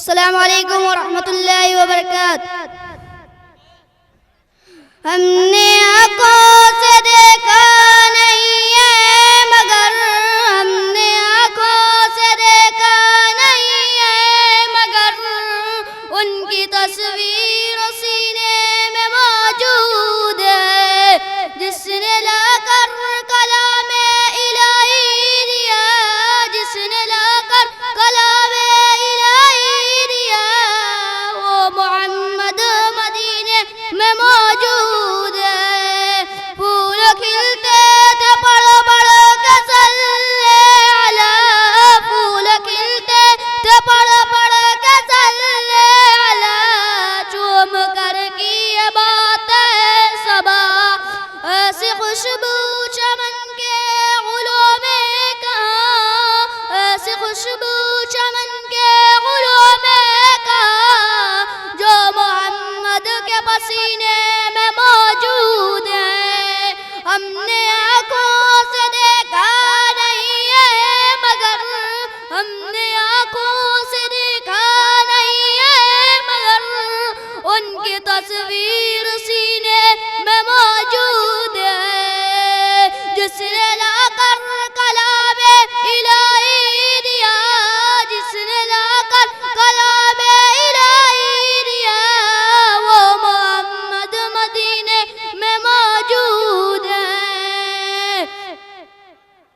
السلام علیکم ورحمۃ اللہ وبرکاتہ۔ ہم نے آنکھوں سے دیکھا نہیں ہے مگر ہم نے آنکھوں سے دیکھا نہیں ہے مگر ان کی تصویر سینے میں موجود ہے، جس نے لا کر کلام الہی دیا، جس نے لا کر کلام الہی دیا، وہ محمد مدینے میں موجود ہے۔ پھول کھلتے تھے پڑھ پڑھ کے صلی علی، پھول کھلتے تھے پڑھ پڑھ کے صلی علی، چوم کر کی یہ بات ہے صبا، ایسی خوشبو چمن کے گلوں میں کہاں، ایسی خوشبو چمن کے گلوں میں کہاں، جو محمد کے پسینے میں موجود ہے۔ ہم نے